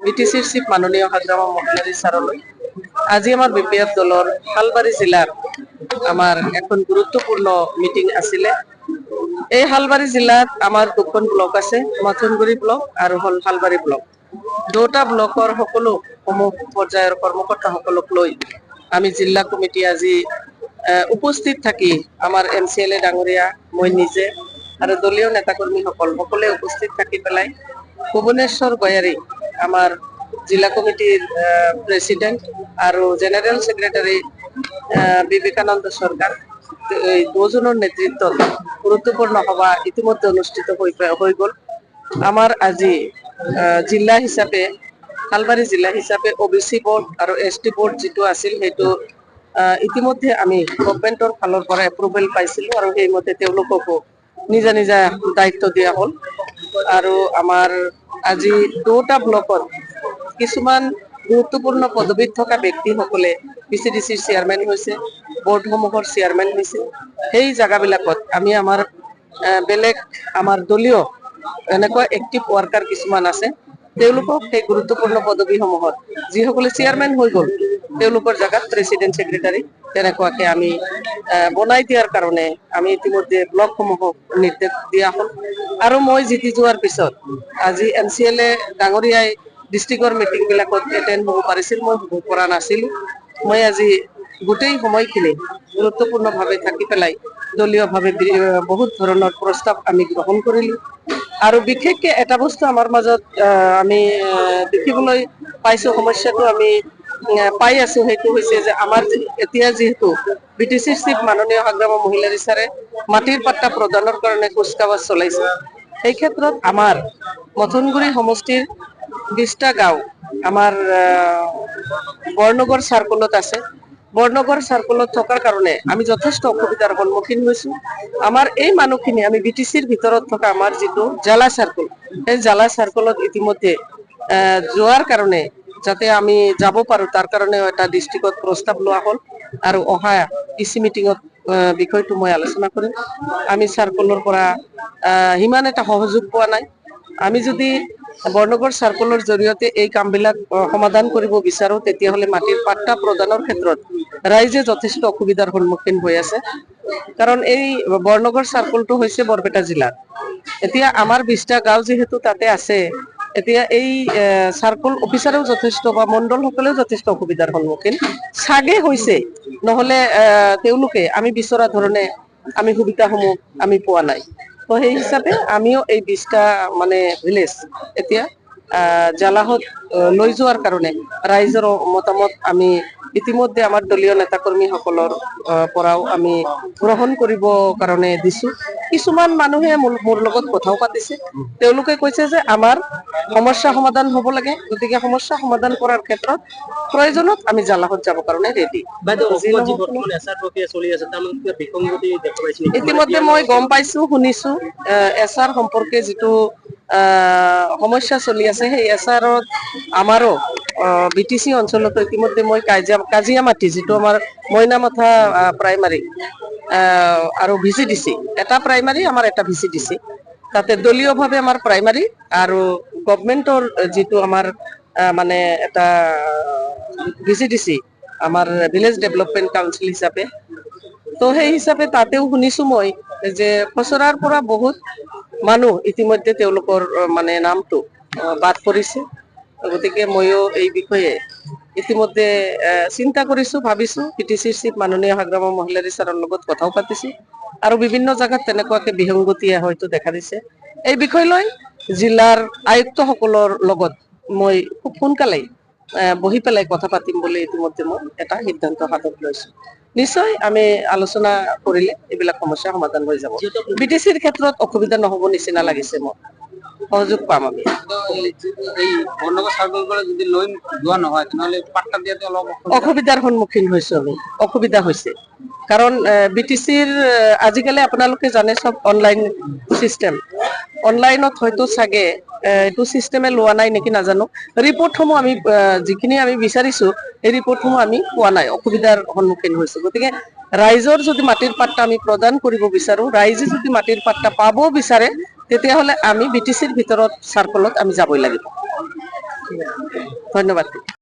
বিটিসিৰ chief মাননীয় হাজৰামা মহিলাৰী ছাৰলৈ আজি আমাৰ বিপিএফ দলৰ হালবাৰী জিলাৰ আমাৰ এখন গুৰুত্বপূৰ্ণ মিটিং আছিলে। এই হালবাৰী জিলাত আমাৰ দুখন ব্লক আছে, মথনগুৰি ব্লক আৰু হালবাৰী ব্লক। দুটা ব্লকৰ সকলো সমূহ পৰ্যায়ৰ কৰ্মকৰ্তাসকলক লৈ আমি জিলা কমিটি আজি উপস্থিত থাকি আমাৰ MCLA ডাঙৰীয়া, মই নিজে আৰু দলীয় নেতাকৰ্মীসকল সকলোৱে উপস্থিত থাকি পেলাই ভুৱনেশ্বৰ গয়াৰী আমাৰ জিলা কমিটিৰ প্ৰেসিডেন্ট আৰু জেনাৰেল সেক্ৰেটাৰি বিবেকানন্দ সৰকাৰ এই দুজনেৰ নেতৃত্বত গুৰুত্বপূৰ্ণ সভা ইতিমধ্যে অনুষ্ঠিত হৈ গল। আমাৰ আজি জিলা হিসাবে হালবাৰী জিলা হিসাবে OBC বোৰ্ড আৰু ST বোৰ্ড যেটো আছিল সেইটো ইতিমধ্যে আমি গভৰ্ণমেণ্টৰ ফালৰ পৰা এপ্ৰুভেল পাইছিলো আৰু সেই মতে তেওঁলোককো নিজা নিজা দায়িত্ব দিয়া হল। আৰু আমাৰ আজি দুটা ব্লকত কিছুমান গুৰুত্বপূৰ্ণ পদবীত থকা ব্যক্তিসকলে PCDCৰ চেয়াৰমেন হৈছে, বোৰ্ডসমূহৰ চেয়াৰমেন হৈছে। সেই জায়গাবিলাকত আমি আমাৰ বেলেগ আমাৰ দলীয় এনেকুৱা এক্টিভ ওয়াৰ্কাৰ কিছুমান আছে, তেওঁলোকক সেই গুৰুত্বপূৰ্ণ পদবীসমূহত যিসকলে চেয়াৰমেন হৈ গল তেওঁলোকৰ জায়গাত প্ৰেসিডেন্ট সেক্ৰেটাৰি তেনেকুৱাকে আমি বনাই দিয়াৰ কাৰণে আমি ইতিমধ্যে ব্লকসমূহক নিৰ্দেশ দিয়া হল। আৰু মই জিতি যোৱাৰ পিছত আজি MCLA ডাঙৰীয়াই ডিস্ট্ৰিক্টৰ মিটিং বিলাকত এটেন্ড হ'ব পাৰিছিল, মই হ'ব পৰা নাছিলো। মই আজি গোটেই সময়খিনি গুৰুত্বপূৰ্ণভাৱে থাকি পেলাই দলীয়ভাৱে বহুত ধৰণৰ প্ৰস্তাৱ আমি গ্ৰহণ কৰিলো। আৰু বিশেষকে এটা বস্তু আমাৰ মাজত আমি দেখিবলৈ পাইছো, সমস্যাটো আমি পাই আছো, সেইটো হৈছে যে আমাৰ এতিয়া যেহেতু BTCৰ চিফ মাননীয় হাজৰামা মহিলাৰী ছাৰে মাটিৰ পাট্টা প্ৰদানৰ কাৰণে কুচকাৱাজ চলাইছে। এই ক্ষেত্ৰত আমাৰ মথনগুৰি সমষ্টিৰ 20টা গাঁও আমাৰ বৰনগৰ সাৰ্কলত আছে। বৰনগৰ সাৰ্কলত থকাৰ কাৰণে আমি যথেষ্ট অসুবিধাৰ সন্মুখীন হৈছো। আমাৰ এই মানুহখিনি আমি BTCৰ ভিতৰত থকা আমাৰ যেটো জালা সাৰ্কল, এই জালা সাৰ্কলত ইতিমধ্যে যোৱাৰ কাৰণে যাতে আমি যাব পাৰো তাৰ কাৰণে এটা ডিস্ট্ৰিক্টত প্ৰস্তাৱ লোৱা হল। আৰু অহা PC মিটিঙত বিষয়টো মই আলোচনা কৰিম। আমি সাৰ্কলৰ পৰা হিমান এটা সহযোগ পোৱা নাই। আমি যদি বৰনগৰ সাৰ্কলৰ জৰিয়তে এই কামবিলাক সমাধান কৰিব বিচাৰো তেতিয়াহলে মাটিৰ পাট্টা প্ৰদানৰ ক্ষেত্ৰত ৰাইজে যথেষ্ট অসুবিধাৰ সন্মুখীন হৈ আছে। কাৰণ এই বৰনগৰ সাৰ্কলটো হৈছে বৰপেটা জিলাত। এতিয়া আমাৰ 20টা গাঁও যেহেতু তাতে আছে, এতিয়া এই সাৰ্কল অফিচাৰেও যথেষ্ট বা মণ্ডল সকলেও যথেষ্ট অসুবিধাৰ সন্মুখীন চাগে হৈছে, নহলে তেওঁলোকে আমি বিচৰা ধৰণে আমি সুবিধাসমূহ আমি পোৱা নাই। তো সেই হিচাপে আমিও এই 20টা মানে ভিলেজ এতিয়া জালাহত লৈ যোৱাৰ কাৰণে ৰাইজৰ মতামত আমি ইতিমধ্যে আমাৰ দলীয় নেতাকৰ্মীসকলৰ পৰাও আমি গ্ৰহণ কৰিব কাৰণে দিছো। কিছুমান মানুহে মোৰ লগত কথাও পাতিছে, তেওঁলোকে কৈছে যে আমাৰ সমস্যা সমাধান হ'ব লাগে, গতিকে সমস্যা সমাধান কৰাৰ ক্ষেত্ৰত প্ৰয়োজনত আমি জালাহত যাব কাৰণে ৰেডি। ইতিমধ্যে মই গম পাইছো, শুনিছো এছআৰ সম্পৰ্কে যিটো সমস্যা চলি আছে, সেই এছআৰত আমাৰো BTC অঞ্চলত ইতিমধ্যে মই কাজিয়া মাটি যিটো আমাৰ মইনামাথা প্ৰাইমাৰী আৰু VCDC এটা প্ৰাইমাৰী, আমাৰ এটা VCDC, তাতে দলীয়ভাৱে আমাৰ প্ৰাইমাৰী আৰু গভৰ্ণমেণ্টৰ যিটো আমাৰ মানে এটা VCDC আমাৰ ভিলেজ ডেভেলপমেন্ট কাউন্সিল হিচাপে। তো সেই হিচাপে তাতেও শুনিছো মই যে খচৰাৰ পৰা বহুত মানুহ ইতিমধ্যে তেওঁলোকৰ মানে নামটো বাদ পৰিছে। গতিকে ময়ো এই বিষয়ে ইতিমধ্যে চিন্তা কৰিছো, ভাবিছো। BTCৰ চিফ মাননীয় হাজৰামা মহিলাৰী ছাৰৰ লগত কথাও পাতিছো আৰু বিভিন্ন জায়গাত তেনেকুৱাকে বিসংগতি হয়তো দেখা দিছে। এই বিষয় লৈ জিলাৰ আয়ুক্তসকলৰ লগত মই খুব সোনকালে বহি পেলাই কথা পাতিম বুলি ইতিমধ্যে মই এটা সিদ্ধান্ত হাতত লৈছো। নিশ্চয় আমি আলোচনা কৰিলে এইবিলাক সমস্যা সমাধান হৈ যাব। BTCৰ ক্ষেত্ৰত অসুবিধা নহব নিচিনা লাগিছে, মই সহযোগ পাম আমি। অসুবিধাৰ সন্মুখীন হৈছো আমি, অসুবিধা হৈছে কাৰণ BTCৰ আজিকালি আপোনালোকে জানে সব অনলাইন সিস্টেম। অনলাইনত হয়তো চাগে এইটো সিস্টেমে লোৱা নাই নেকি নাজানো, ৰিপৰ্টসমূহ আমি যিখিনি আমি বিচাৰিছো এই ৰিপৰ্টসমূহ আমি পোৱা নাই, অসুবিধাৰ সন্মুখীন হৈছো। গতিকে ৰাইজৰ যদি মাটিৰ পাট্টা আমি প্ৰদান কৰিব বিচাৰো, ৰাইজে যদি মাটিৰ পাট্টা পাব বিচাৰে, তেতিয়াহলে আমি BTCৰ ভিতৰত সাৰ্কলত আমি যাবই লাগিব। ধন্যবাদ।